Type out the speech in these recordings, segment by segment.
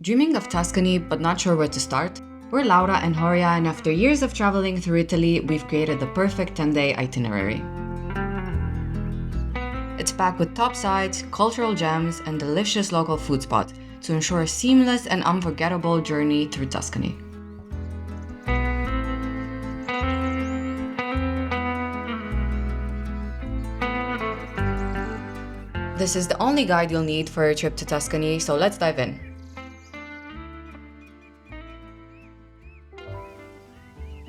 Dreaming of Tuscany but not sure where to start? We're Laura and Horia, and after years of traveling through Italy, we've created the perfect 10-day itinerary. It's packed with top sites, cultural gems, and delicious local food spots to ensure a seamless and unforgettable journey through Tuscany. This is the only guide you'll need for your trip to Tuscany, so let's dive in.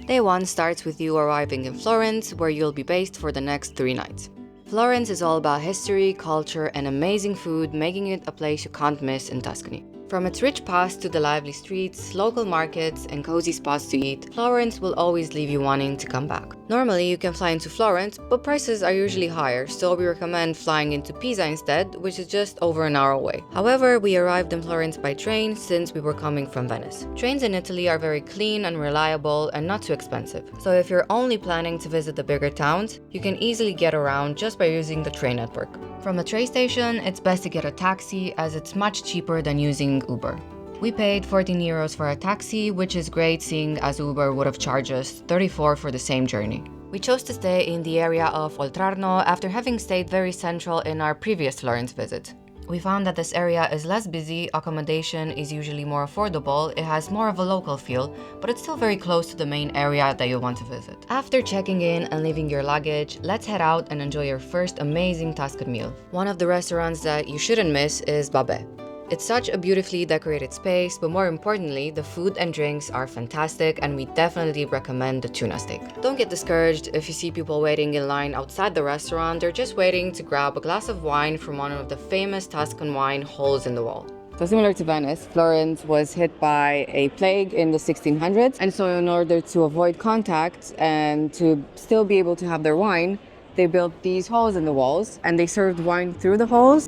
Day 1 starts with you arriving in Florence, where you'll be based for the next 3 nights. Florence is all about history, culture, and amazing food, making it a place you can't miss in Tuscany. From its rich past to the lively streets, local markets, and cozy spots to eat, Florence will always leave you wanting to come back. Normally, you can fly into Florence, but prices are usually higher, so we recommend flying into Pisa instead, which is just over an hour away. However, we arrived in Florence by train since we were coming from Venice. Trains in Italy are very clean and reliable and not too expensive, so if you're only planning to visit the bigger towns, you can easily get around just by using the train network. From the train station, it's best to get a taxi as it's much cheaper than using Uber. We paid 14 euros for a taxi, which is great seeing as Uber would have charged us 34 for the same journey. We chose to stay in the area of Oltrarno after having stayed very central in our previous Florence visit. We found that this area is less busy, accommodation is usually more affordable, it has more of a local feel, but it's still very close to the main area that you want to visit. After checking in and leaving your luggage, let's head out and enjoy your first amazing Tuscan meal. One of the restaurants that you shouldn't miss is Babè. It's such a beautifully decorated space, but more importantly, the food and drinks are fantastic and we definitely recommend the tuna steak. Don't get discouraged if you see people waiting in line outside the restaurant, they're just waiting to grab a glass of wine from one of the famous Tuscan wine holes in the wall. So similar to Venice, Florence was hit by a plague in the 1600s, and so in order to avoid contact and to still be able to have their wine, they built these holes in the walls and they served wine through the holes.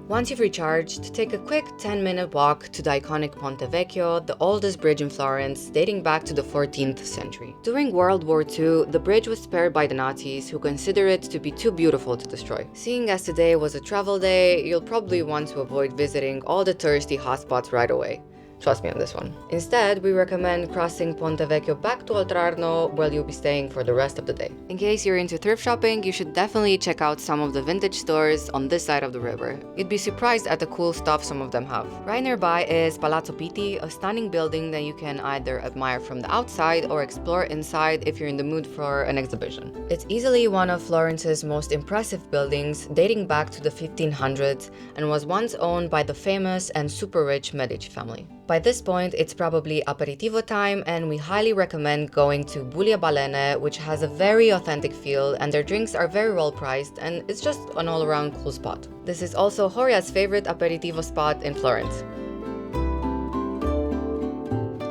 Once you've recharged, take a quick 10-minute walk to the iconic Ponte Vecchio, the oldest bridge in Florence, dating back to the 14th century. During World War II, the bridge was spared by the Nazis, who considered it to be too beautiful to destroy. Seeing as today was a travel day, you'll probably want to avoid visiting all the touristy hotspots right away. Trust me on this one. Instead, we recommend crossing Ponte Vecchio back to Oltrarno, where you'll be staying for the rest of the day. In case you're into thrift shopping, you should definitely check out some of the vintage stores on this side of the river. You'd be surprised at the cool stuff some of them have. Right nearby is Palazzo Pitti, a stunning building that you can either admire from the outside or explore inside if you're in the mood for an exhibition. It's easily one of Florence's most impressive buildings, dating back to the 1500s, and was once owned by the famous and super rich Medici family. By this point, it's probably aperitivo time, and we highly recommend going to Bulia Balene, which has a very authentic feel, and their drinks are very well priced, and it's just an all-around cool spot. This is also Horia's favorite aperitivo spot in Florence.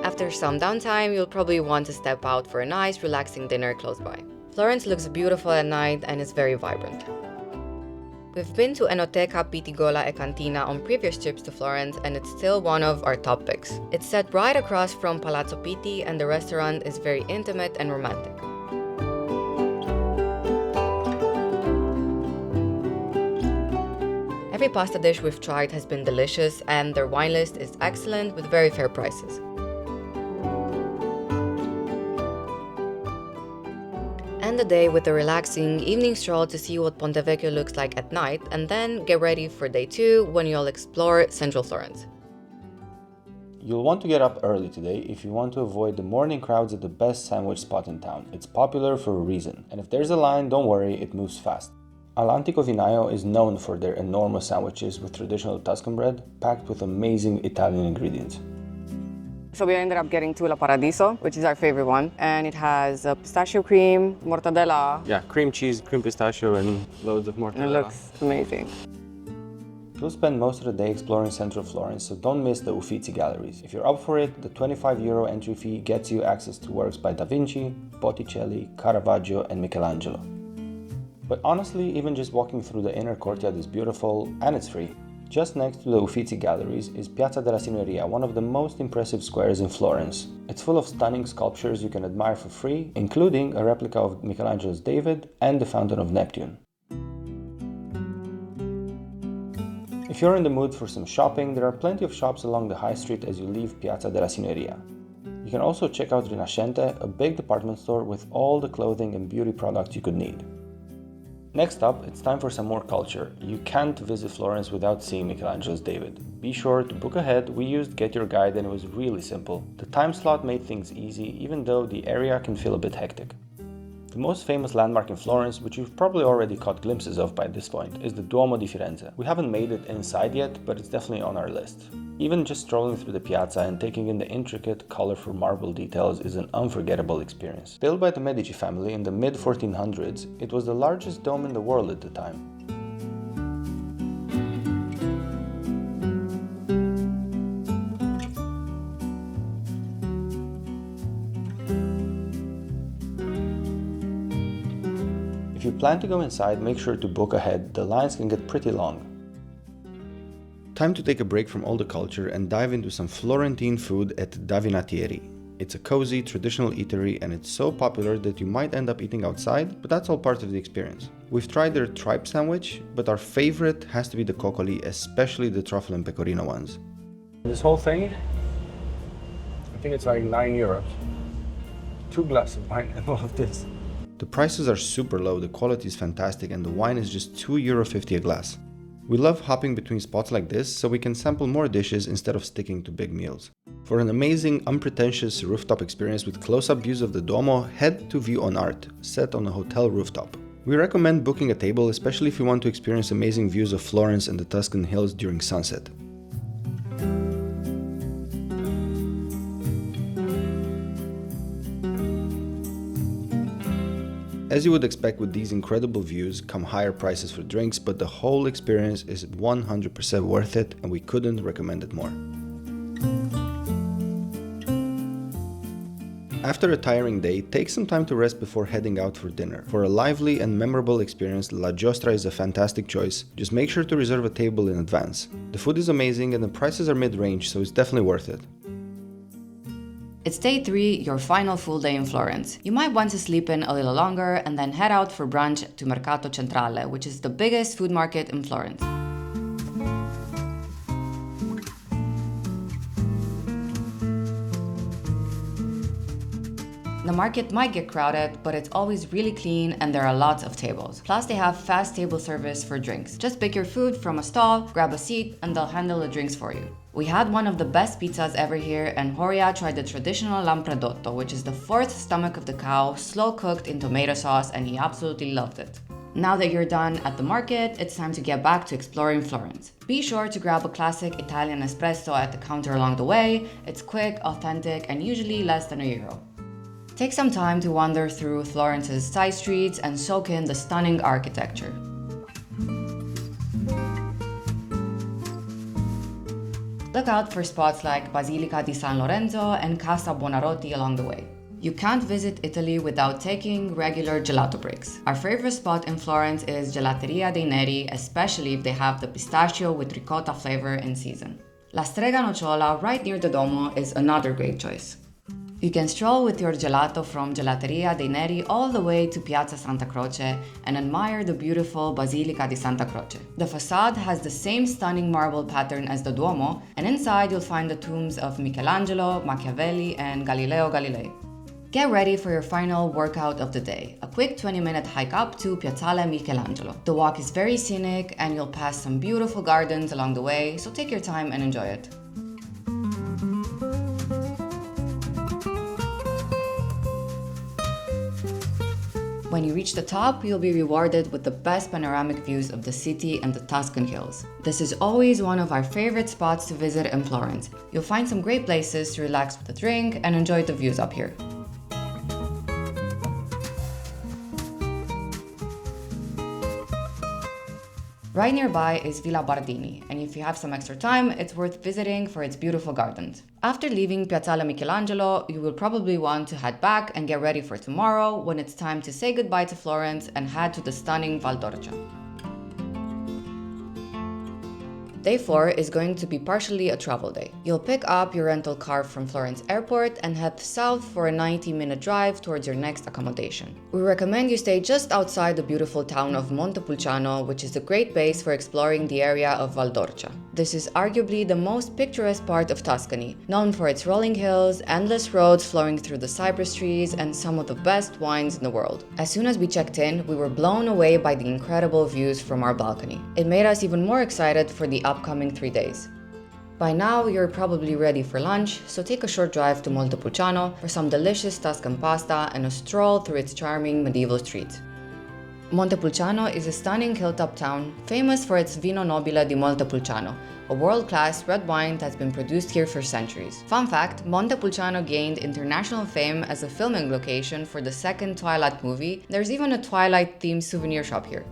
After some downtime, you'll probably want to step out for a nice, relaxing dinner close by. Florence looks beautiful at night and is very vibrant. We've been to Enoteca Pitigola e Cantina on previous trips to Florence, and it's still one of our top picks. It's set right across from Palazzo Pitti, and the restaurant is very intimate and romantic. Every pasta dish we've tried has been delicious, and their wine list is excellent with very fair prices. End the day with a relaxing evening stroll to see what Ponte Vecchio looks like at night, and then get ready for day 2 when you'll explore central Florence. You'll want to get up early today if you want to avoid the morning crowds at the best sandwich spot in town. It's popular for a reason, and if there's a line, don't worry, it moves fast. All'Antico Vinaio is known for their enormous sandwiches with traditional Tuscan bread, packed with amazing Italian ingredients. So we ended up getting to La Paradiso, which is our favorite one, and it has pistachio cream, mortadella. Yeah, cream cheese, cream pistachio, and loads of mortadella. It looks amazing. You'll spend most of the day exploring central Florence, so don't miss the Uffizi galleries. If you're up for it, the €25 entry fee gets you access to works by Da Vinci, Botticelli, Caravaggio, and Michelangelo. But honestly, even just walking through the inner courtyard is beautiful, and it's free. Just next to the Uffizi galleries is Piazza della Signoria, one of the most impressive squares in Florence. It's full of stunning sculptures you can admire for free, including a replica of Michelangelo's David and the Fountain of Neptune. If you're in the mood for some shopping, there are plenty of shops along the high street as you leave Piazza della Signoria. You can also check out Rinascente, a big department store with all the clothing and beauty products you could need. Next up, it's time for some more culture. You can't visit Florence without seeing Michelangelo's David. Be sure to book ahead. We used Get Your Guide and it was really simple. The time slot made things easy, even though the area can feel a bit hectic. The most famous landmark in Florence, which you've probably already caught glimpses of by this point, is the Duomo di Firenze. We haven't made it inside yet, but it's definitely on our list. Even just strolling through the piazza and taking in the intricate, colorful marble details is an unforgettable experience. Built by the Medici family in the mid-1400s, it was the largest dome in the world at the time. If you plan to go inside, make sure to book ahead. The lines can get pretty long. Time to take a break from all the culture and dive into some Florentine food at Davinatieri. It's a cozy, traditional eatery and it's so popular that you might end up eating outside, but that's all part of the experience. We've tried their tripe sandwich, but our favorite has to be the coccoli, especially the truffle and pecorino ones. This whole thing, I think it's like €9. 2 glasses of wine and all of this. The prices are super low, the quality is fantastic, and the wine is just €2.50 a glass. We love hopping between spots like this so we can sample more dishes instead of sticking to big meals. For an amazing, unpretentious rooftop experience with close-up views of the Duomo, head to View on Art, set on a hotel rooftop. We recommend booking a table, especially if you want to experience amazing views of Florence and the Tuscan hills during sunset. As you would expect with these incredible views come higher prices for drinks, but the whole experience is 100% worth it and we couldn't recommend it more. After a tiring day, take some time to rest before heading out for dinner. For a lively and memorable experience, La Giostra is a fantastic choice. Just make sure to reserve a table in advance. The food is amazing and the prices are mid-range, so it's definitely worth it. It's day 3, your final full day in Florence. You might want to sleep in a little longer and then head out for brunch to Mercato Centrale, which is the biggest food market in Florence. The market might get crowded, but it's always really clean and there are lots of tables. Plus they have fast table service for drinks. Just pick your food from a stall, grab a seat, and they'll handle the drinks for you. We had one of the best pizzas ever here, and Horia tried the traditional lampredotto, which is the 4th stomach of the cow, slow cooked in tomato sauce, and he absolutely loved it. Now that you're done at the market, it's time to get back to exploring Florence. Be sure to grab a classic Italian espresso at the counter along the way. It's quick, authentic, and usually less than €1. Take some time to wander through Florence's side streets and soak in the stunning architecture. Look out for spots like Basilica di San Lorenzo and Casa Buonarroti along the way. You can't visit Italy without taking regular gelato breaks. Our favorite spot in Florence is Gelateria dei Neri, especially if they have the pistachio with ricotta flavor in season. La Strega Nocciola, right near the Duomo, is another great choice. You can stroll with your gelato from Gelateria dei Neri all the way to Piazza Santa Croce and admire the beautiful Basilica di Santa Croce. The facade has the same stunning marble pattern as the Duomo, and inside you'll find the tombs of Michelangelo, Machiavelli, and Galileo Galilei. Get ready for your final workout of the day, a quick 20-minute hike up to Piazzale Michelangelo. The walk is very scenic and you'll pass some beautiful gardens along the way, so take your time and enjoy it. When you reach the top, you'll be rewarded with the best panoramic views of the city and the Tuscan hills. This is always one of our favorite spots to visit in Florence. You'll find some great places to relax with a drink and enjoy the views up here. Right nearby is Villa Bardini, and if you have some extra time, it's worth visiting for its beautiful gardens. After leaving Piazzale Michelangelo, you will probably want to head back and get ready for tomorrow when it's time to say goodbye to Florence and head to the stunning Val d'Orcia. Day 4 is going to be partially a travel day. You'll pick up your rental car from Florence Airport and head south for a 90-minute drive towards your next accommodation. We recommend you stay just outside the beautiful town of Montepulciano, which is a great base for exploring the area of Valdorcia. This is arguably the most picturesque part of Tuscany, known for its rolling hills, endless roads flowing through the cypress trees, and some of the best wines in the world. As soon as we checked in, we were blown away by the incredible views from our balcony. It made us even more excited for the upcoming 3 days. By now, you're probably ready for lunch, so take a short drive to Montepulciano for some delicious Tuscan pasta and a stroll through its charming medieval streets. Montepulciano is a stunning hilltop town, famous for its Vino Nobile di Montepulciano, a world-class red wine that's been produced here for centuries. Fun fact, Montepulciano gained international fame as a filming location for the second Twilight movie. There's even a Twilight-themed souvenir shop here.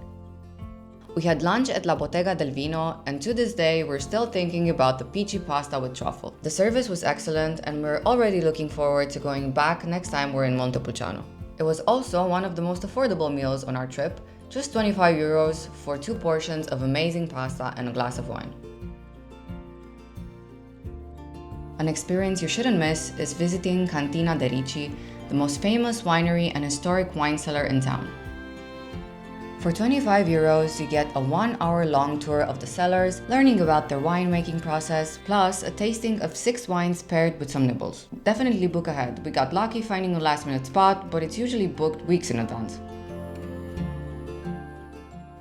We had lunch at La Bottega del Vino, and to this day, we're still thinking about the peachy pasta with truffle. The service was excellent, and we're already looking forward to going back next time we're in Montepulciano. It was also one of the most affordable meals on our trip, just 25 euros for 2 portions of amazing pasta and a glass of wine. An experience you shouldn't miss is visiting Cantina de Ricci, the most famous winery and historic wine cellar in town. For 25 euros, you get a 1-hour-long tour of the cellars, learning about their winemaking process, plus a tasting of 6 wines paired with some nibbles. Definitely book ahead. We got lucky finding a last-minute spot, but it's usually booked weeks in advance.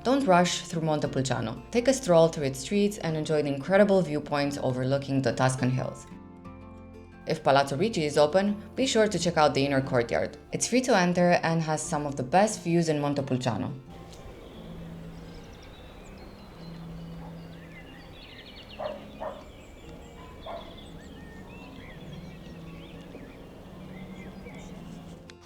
Don't rush through Montepulciano. Take a stroll through its streets and enjoy the incredible viewpoints overlooking the Tuscan hills. If Palazzo Ricci is open, be sure to check out the inner courtyard. It's free to enter and has some of the best views in Montepulciano.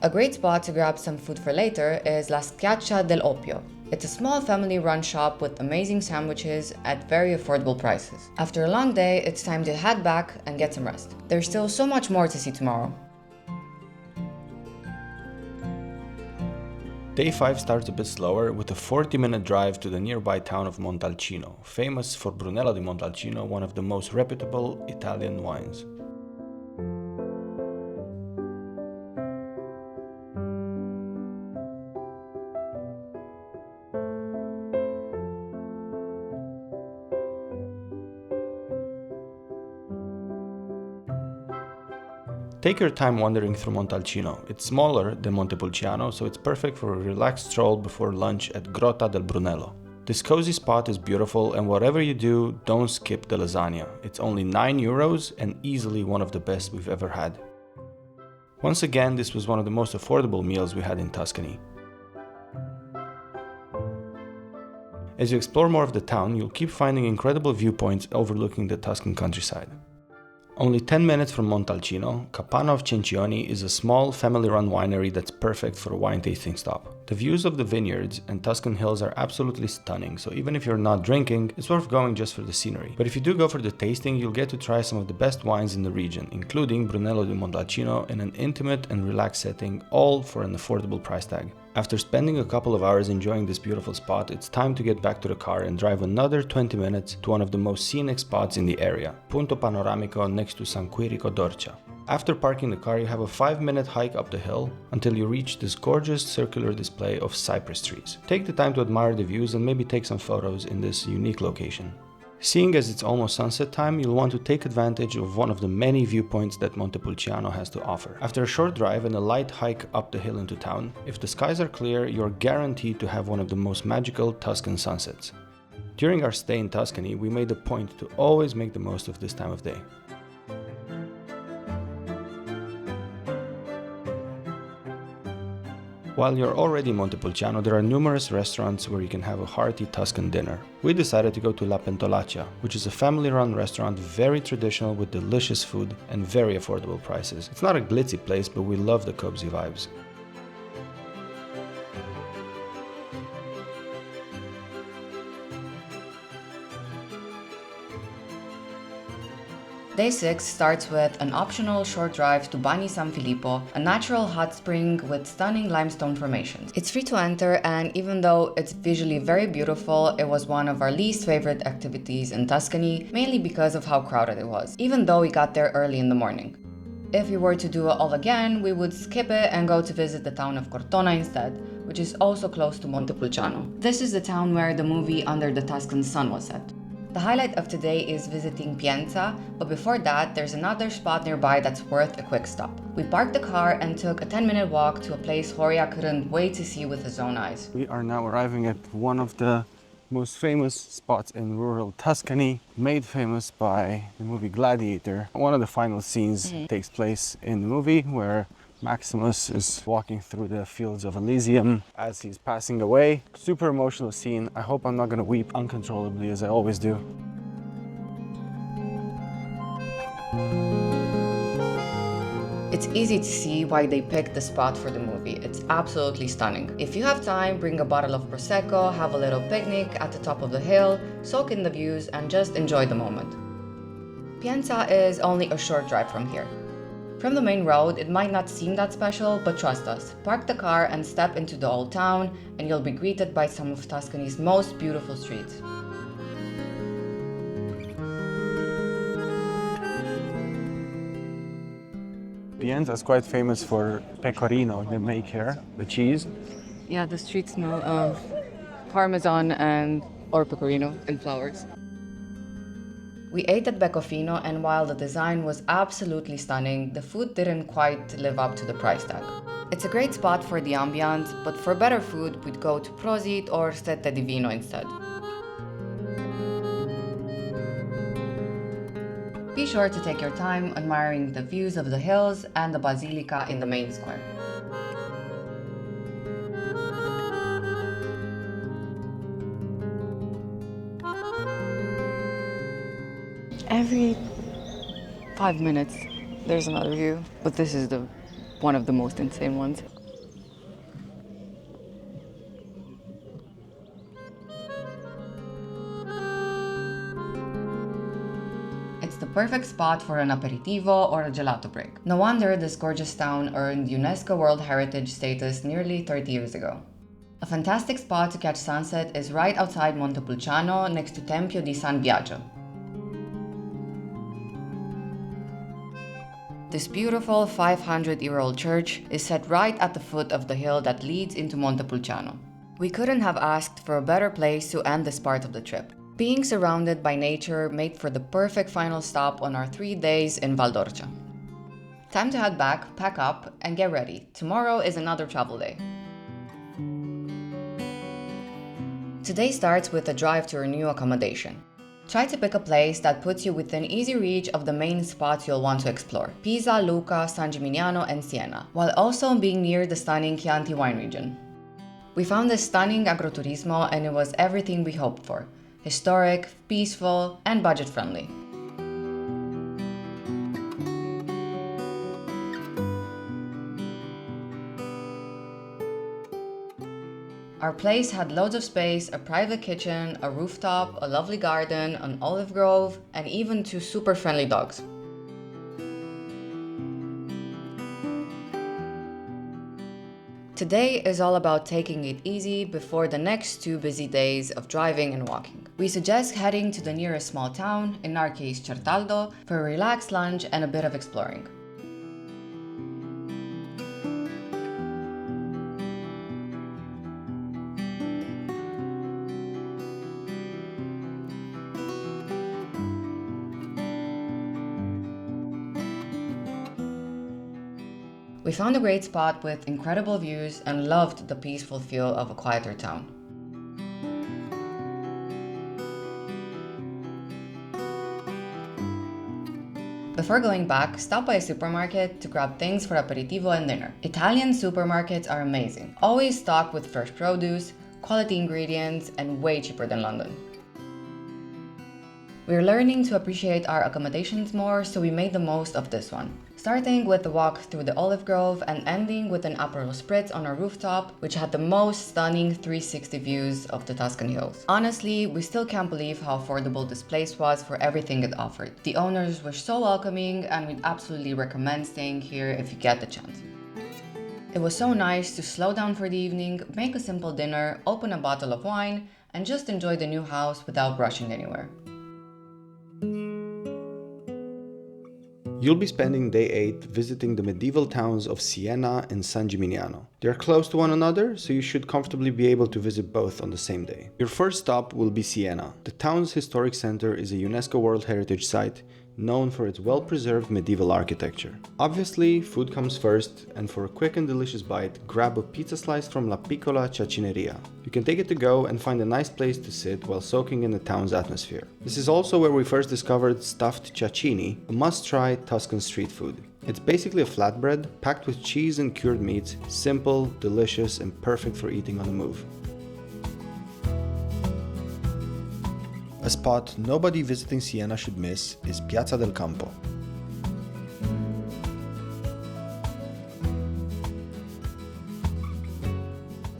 A great spot to grab some food for later is La Schiaccia dell'Oppio. It's a small family-run shop with amazing sandwiches at very affordable prices. After a long day, it's time to head back and get some rest. There's still so much more to see tomorrow. Day 5 starts a bit slower with a 40-minute drive to the nearby town of Montalcino, famous for Brunello di Montalcino, one of the most reputable Italian wines. Take your time wandering through Montalcino. It's smaller than Montepulciano, so it's perfect for a relaxed stroll before lunch at Grotta del Brunello. This cozy spot is beautiful, and whatever you do, don't skip the lasagna. It's only 9 euros and easily one of the best we've ever had. Once again, this was one of the most affordable meals we had in Tuscany. As you explore more of the town, you'll keep finding incredible viewpoints overlooking the Tuscan countryside. Only 10 minutes from Montalcino, Capanna of Cencioni is a small family-run winery that's perfect for a wine tasting stop. The views of the vineyards and Tuscan hills are absolutely stunning, so even if you're not drinking, it's worth going just for the scenery. But if you do go for the tasting, you'll get to try some of the best wines in the region, including Brunello di Montalcino in an intimate and relaxed setting, all for an affordable price tag. After spending a couple of hours enjoying this beautiful spot, it's time to get back to the car and drive another 20 minutes to one of the most scenic spots in the area, Punto Panoramico next to San Quirico d'Orcia. After parking the car, you have a 5-minute hike up the hill until you reach this gorgeous circular display of cypress trees. Take the time to admire the views and maybe take some photos in this unique location. Seeing as it's almost sunset time, you'll want to take advantage of one of the many viewpoints that Montepulciano has to offer. After a short drive and a light hike up the hill into town, if the skies are clear, you're guaranteed to have one of the most magical Tuscan sunsets. During our stay in Tuscany, we made a point to always make the most of this time of day. While you're already in Montepulciano, there are numerous restaurants where you can have a hearty Tuscan dinner. We decided to go to La Pentolaccia, which is a family-run restaurant very traditional with delicious food and very affordable prices. It's not a glitzy place, but we love the cozy vibes. Day 6 starts with an optional short drive to Bagni San Filippo, a natural hot spring with stunning limestone formations. It's free to enter, and even though it's visually very beautiful, it was one of our least favorite activities in Tuscany, mainly because of how crowded it was, even though we got there early in the morning. If we were to do it all again, we would skip it and go to visit the town of Cortona instead, which is also close to Montepulciano. This is the town where the movie Under the Tuscan Sun was set. The highlight of today is visiting Pienza, but before that, there's another spot nearby that's worth a quick stop. We parked the car and took a 10-minute walk to a place Horia couldn't wait to see with his own eyes. We are now arriving at one of the most famous spots in rural Tuscany, made famous by the movie Gladiator. One of the final scenes takes place in the movie where Maximus is walking through the fields of Elysium as he's passing away. Super emotional scene. I hope I'm not gonna weep uncontrollably as I always do. It's easy to see why they picked the spot for the movie. It's absolutely stunning. If you have time, bring a bottle of Prosecco, have a little picnic at the top of the hill, soak in the views, and just enjoy the moment. Pienza is only a short drive from here. From the main road, it might not seem that special, but trust us, park the car and step into the old town, and you'll be greeted by some of Tuscany's most beautiful streets. Pienza is quite famous for pecorino they make here, the cheese. Yeah, the streets smell of parmesan or pecorino and flowers. We ate at Becofino, and while the design was absolutely stunning, the food didn't quite live up to the price tag. It's a great spot for the ambiance, but for better food, we'd go to Prosit or Sette di Vino instead. Be sure to take your time admiring the views of the hills and the basilica in the main square. Every 5 minutes, there's another view, but this is one of the most insane ones. It's the perfect spot for an aperitivo or a gelato break. No wonder this gorgeous town earned UNESCO World Heritage status nearly 30 years ago. A fantastic spot to catch sunset is right outside Montepulciano next to Tempio di San Biagio. This beautiful 500-year-old church is set right at the foot of the hill that leads into Montepulciano. We couldn't have asked for a better place to end this part of the trip. Being surrounded by nature made for the perfect final stop on our 3 days in Val d'Orcia. Time to head back, pack up, and get ready. Tomorrow is another travel day. Today starts with a drive to our new accommodation. Try to pick a place that puts you within easy reach of the main spots you'll want to explore: Pisa, Lucca, San Gimignano, and Siena, while also being near the stunning Chianti wine region. We found this stunning agroturismo, and it was everything we hoped for: historic, peaceful, and budget-friendly. Our place had loads of space, a private kitchen, a rooftop, a lovely garden, an olive grove, and even 2 super friendly dogs. Today is all about taking it easy before the next 2 busy days of driving and walking. We suggest heading to the nearest small town, in our case Certaldo, for a relaxed lunch and a bit of exploring. We found a great spot with incredible views and loved the peaceful feel of a quieter town. Before going back, stop by a supermarket to grab things for aperitivo and dinner. Italian supermarkets are amazing, always stocked with fresh produce, quality ingredients, and way cheaper than London. We're learning to appreciate our accommodations more, so we made the most of this one. Starting with the walk through the olive grove and ending with an Aperol Spritz on our rooftop, which had the most stunning 360 views of the Tuscany hills. Honestly, we still can't believe how affordable this place was for everything it offered. The owners were so welcoming, and we'd absolutely recommend staying here if you get the chance. It was so nice to slow down for the evening, make a simple dinner, open a bottle of wine, and just enjoy the new house without rushing anywhere. You'll be spending day 8 visiting the medieval towns of Siena and San Gimignano. They're close to one another, so you should comfortably be able to visit both on the same day. Your first stop will be Siena. The town's historic center is a UNESCO World Heritage Site, known for its well-preserved medieval architecture. Obviously, food comes first, and for a quick and delicious bite, grab a pizza slice from La Piccola Ciacineria. You can take it to go and find a nice place to sit while soaking in the town's atmosphere. This is also where we first discovered stuffed ciaccini, a must-try Tuscan street food. It's basically a flatbread packed with cheese and cured meats, simple, delicious, and perfect for eating on the move. A spot nobody visiting Siena should miss is Piazza del Campo.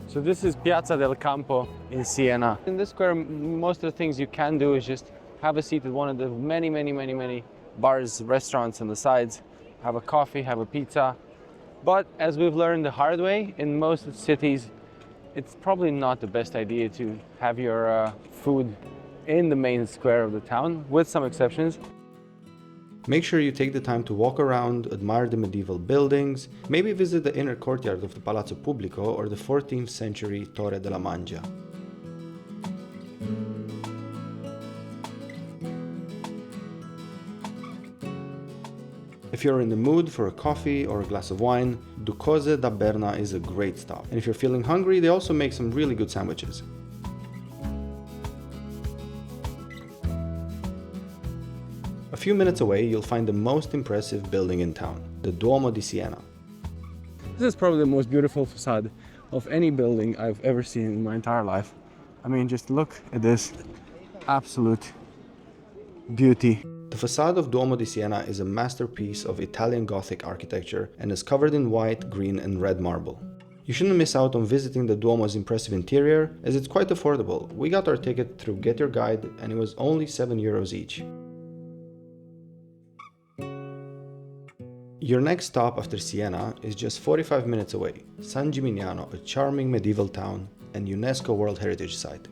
So this is Piazza del Campo in Siena. In this square, most of the things you can do is just have a seat at one of the many bars, restaurants on the sides, have a coffee, have a pizza. But as we've learned the hard way, in most cities, it's probably not the best idea to have your food in the main square of the town, with some exceptions. Make sure you take the time to walk around, admire the medieval buildings, maybe visit the inner courtyard of the Palazzo Pubblico or the 14th century Torre della Mangia. If you're in the mood for a coffee or a glass of wine, Ducose da Berna is a great stop. And if you're feeling hungry, they also make some really good sandwiches. A few minutes away, you'll find the most impressive building in town, the Duomo di Siena. This is probably the most beautiful facade of any building I've ever seen in my entire life. I mean, just look at this absolute beauty. The facade of Duomo di Siena is a masterpiece of Italian Gothic architecture and is covered in white, green, and red marble. You shouldn't miss out on visiting the Duomo's impressive interior, as it's quite affordable. We got our ticket through Get Your Guide, and it was only €7 each. Your next stop after Siena is just 45 minutes away, San Gimignano, a charming medieval town and UNESCO World Heritage Site.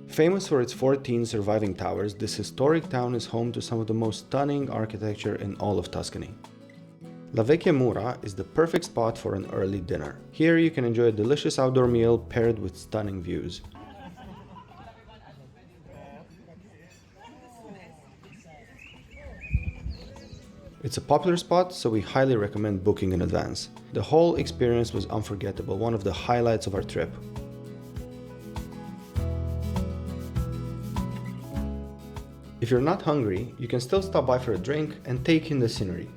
Famous for its 14 surviving towers, this historic town is home to some of the most stunning architecture in all of Tuscany. La Vecchia Mura is the perfect spot for an early dinner. Here you can enjoy a delicious outdoor meal paired with stunning views. It's a popular spot, so we highly recommend booking in advance. The whole experience was unforgettable, one of the highlights of our trip. If you're not hungry, you can still stop by for a drink and take in the scenery.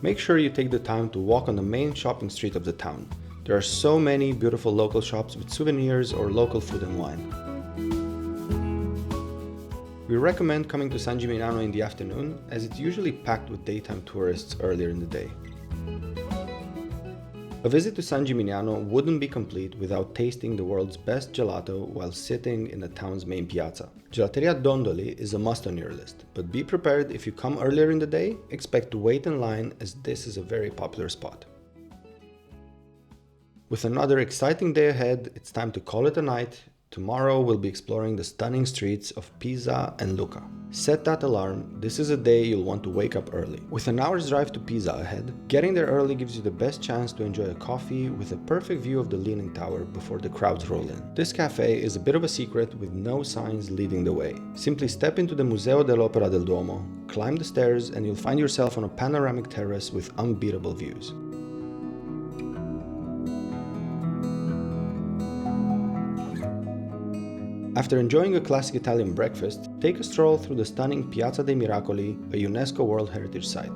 Make sure you take the time to walk on the main shopping street of the town. There are so many beautiful local shops with souvenirs or local food and wine. We recommend coming to San Gimignano in the afternoon, as it's usually packed with daytime tourists earlier in the day. A visit to San Gimignano wouldn't be complete without tasting the world's best gelato while sitting in the town's main piazza. Gelateria Dondoli is a must on your list, but be prepared if you come earlier in the day, expect to wait in line, as this is a very popular spot. With another exciting day ahead, it's time to call it a night. Tomorrow we'll be exploring the stunning streets of Pisa and Lucca. Set that alarm, this is a day you'll want to wake up early. With an hour's drive to Pisa ahead, getting there early gives you the best chance to enjoy a coffee with a perfect view of the Leaning Tower before the crowds roll in. This cafe is a bit of a secret with no signs leading the way. Simply step into the Museo dell'Opera del Duomo, climb the stairs, and you'll find yourself on a panoramic terrace with unbeatable views. After enjoying a classic Italian breakfast, take a stroll through the stunning Piazza dei Miracoli, a UNESCO World Heritage Site.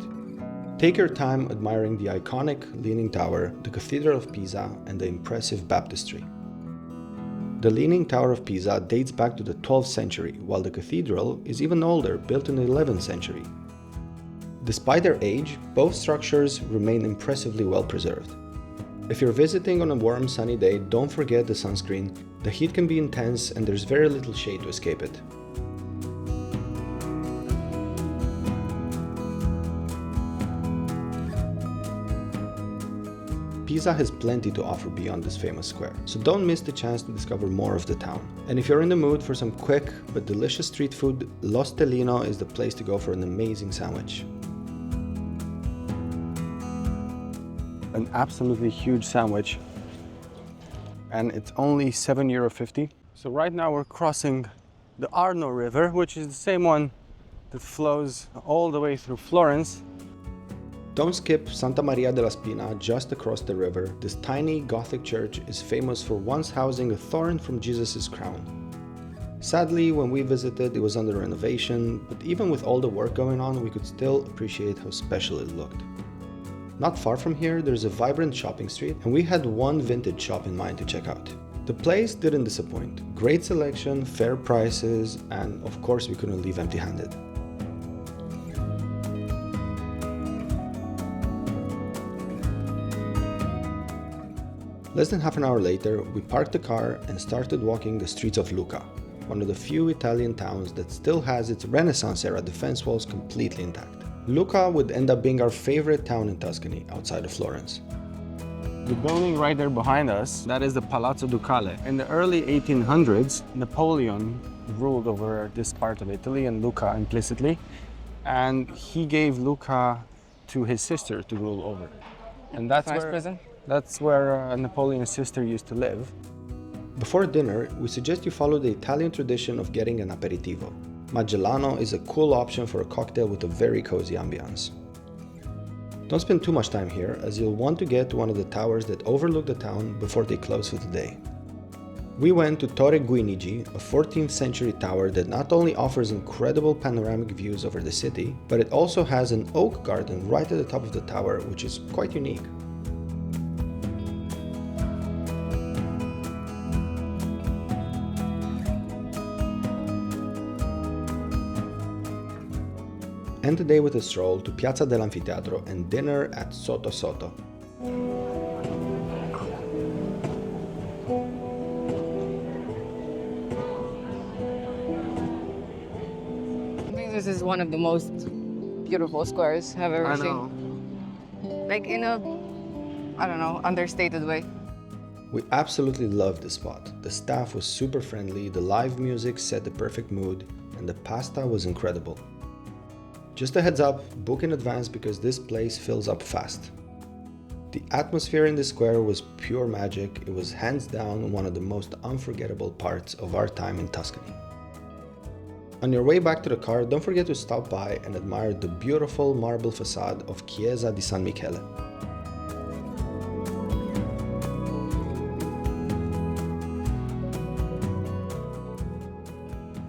Take your time admiring the iconic Leaning Tower, the Cathedral of Pisa, and the impressive baptistry. The Leaning Tower of Pisa dates back to the 12th century, while the cathedral is even older, built in the 11th century. Despite their age, both structures remain impressively well preserved. If you're visiting on a warm, sunny day, don't forget the sunscreen. The heat can be intense and there's very little shade to escape it. Pisa has plenty to offer beyond this famous square, so don't miss the chance to discover more of the town. And if you're in the mood for some quick but delicious street food, L'Ostellino is the place to go for an amazing sandwich. An absolutely huge sandwich, and it's only €7.50. So right now we're crossing the Arno River, which is the same one that flows all the way through Florence. Don't skip Santa Maria della Spina just across the river. This tiny Gothic church is famous for once housing a thorn from Jesus' crown. Sadly, when we visited, it was under renovation, but even with all the work going on, we could still appreciate how special it looked. Not far from here, there's a vibrant shopping street, and we had one vintage shop in mind to check out. The place didn't disappoint. Great selection, fair prices, and of course we couldn't leave empty-handed. Less than half an hour later, we parked the car and started walking the streets of Lucca, one of the few Italian towns that still has its Renaissance-era defense walls completely intact. Lucca would end up being our favorite town in Tuscany, outside of Florence. The building right there behind us, that is the Palazzo Ducale. In the early 1800s, Napoleon ruled over this part of Italy and Lucca implicitly, and he gave Lucca to his sister to rule over. And that's where Napoleon's sister used to live. Before dinner, we suggest you follow the Italian tradition of getting an aperitivo. Magellano is a cool option for a cocktail with a very cozy ambiance. Don't spend too much time here, as you'll want to get to one of the towers that overlook the town before they close for the day. We went to Torre Guinigi, a 14th century tower that not only offers incredible panoramic views over the city, but it also has an oak garden right at the top of the tower, which is quite unique. End the day with a stroll to Piazza dell'Anfiteatro and dinner at Sotto Sotto. I think this is one of the most beautiful squares I've ever seen. Like in a, I don't know, understated way. We absolutely loved the spot. The staff was super friendly, the live music set the perfect mood, and the pasta was incredible. Just a heads up, book in advance because this place fills up fast. The atmosphere in the square was pure magic. It was hands down one of the most unforgettable parts of our time in Tuscany. On your way back to the car, don't forget to stop by and admire the beautiful marble facade of Chiesa di San Michele.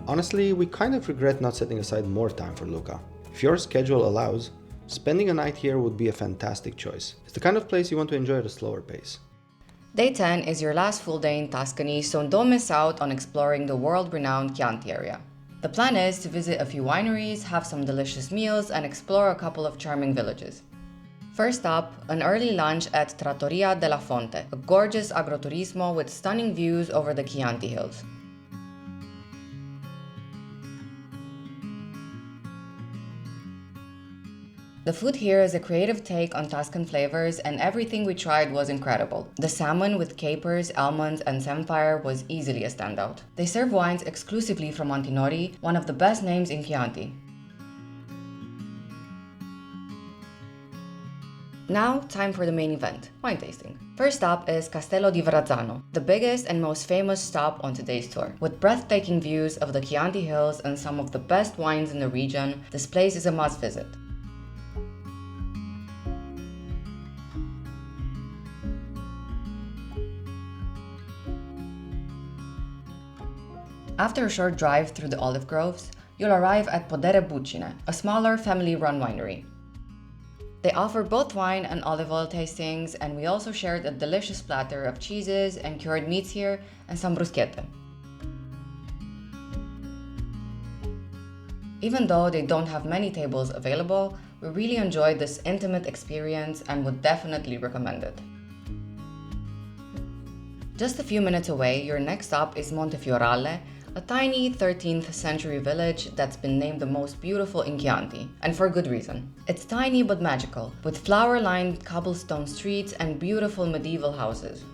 Honestly, we kind of regret not setting aside more time for Lucca. If your schedule allows, spending a night here would be a fantastic choice. It's the kind of place you want to enjoy at a slower pace. Day 10 is your last full day in Tuscany, so don't miss out on exploring the world-renowned Chianti area. The plan is to visit a few wineries, have some delicious meals, and explore a couple of charming villages. First up, an early lunch at Trattoria della Fonte, a gorgeous agroturismo with stunning views over the Chianti hills. The food here is a creative take on Tuscan flavors, and everything we tried was incredible. The salmon with capers, almonds, and samphire was easily a standout. They serve wines exclusively from Montinori, one of the best names in Chianti. Now, time for the main event, wine tasting. First up is Castello di Verrazzano, the biggest and most famous stop on today's tour. With breathtaking views of the Chianti hills and some of the best wines in the region, this place is a must visit. After a short drive through the olive groves, you'll arrive at Podere Buccine, a smaller family-run winery. They offer both wine and olive oil tastings, and we also shared a delicious platter of cheeses and cured meats here and some bruschette. Even though they don't have many tables available, we really enjoyed this intimate experience and would definitely recommend it. Just a few minutes away, your next stop is Montefiorale, a tiny 13th century village that's been named the most beautiful in Chianti, and for good reason. It's tiny but magical, with flower-lined cobblestone streets and beautiful medieval houses.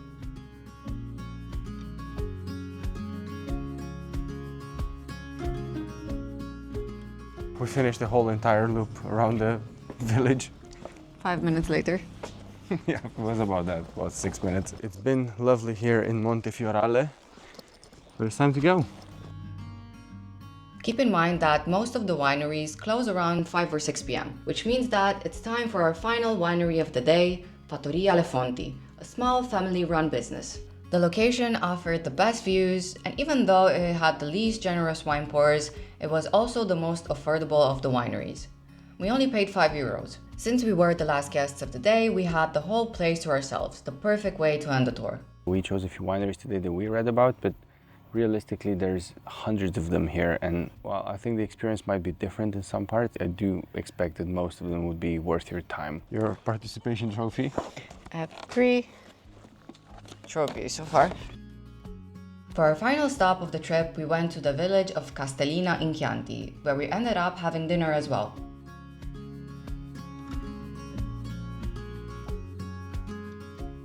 We finished the whole entire loop around the village. 5 minutes later. Yeah, it was about that, about 6 minutes. It's been lovely here in Montefiorale, but it's time to go. Keep in mind that most of the wineries close around 5 or 6 p.m., which means that it's time for our final winery of the day, Fattoria Le Fonti, a small family-run business. The location offered the best views, and even though it had the least generous wine pours, it was also the most affordable of the wineries. We only paid €5. Since we were the last guests of the day, we had the whole place to ourselves, the perfect way to end the tour. We chose a few wineries today that we read about, but realistically there's hundreds of them here, and while I think the experience might be different in some parts, I do expect that most of them would be worth your time. Your participation trophy? I have 3 trophies so far. For our final stop of the trip, we went to the village of Castellina in Chianti, where we ended up having dinner as well.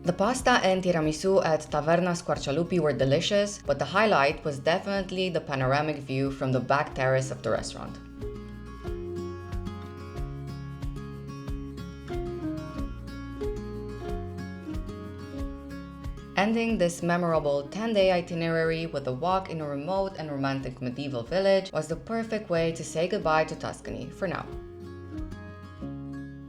The pasta and tiramisu at Taverna Squarcialupi were delicious, but the highlight was definitely the panoramic view from the back terrace of the restaurant. Ending this memorable 10-day itinerary with a walk in a remote and romantic medieval village was the perfect way to say goodbye to Tuscany for now.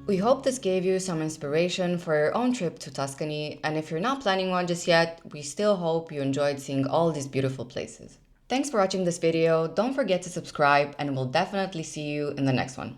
We hope this gave you some inspiration for your own trip to Tuscany, and if you're not planning one just yet, we still hope you enjoyed seeing all these beautiful places. Thanks for watching this video, don't forget to subscribe, and we'll definitely see you in the next one.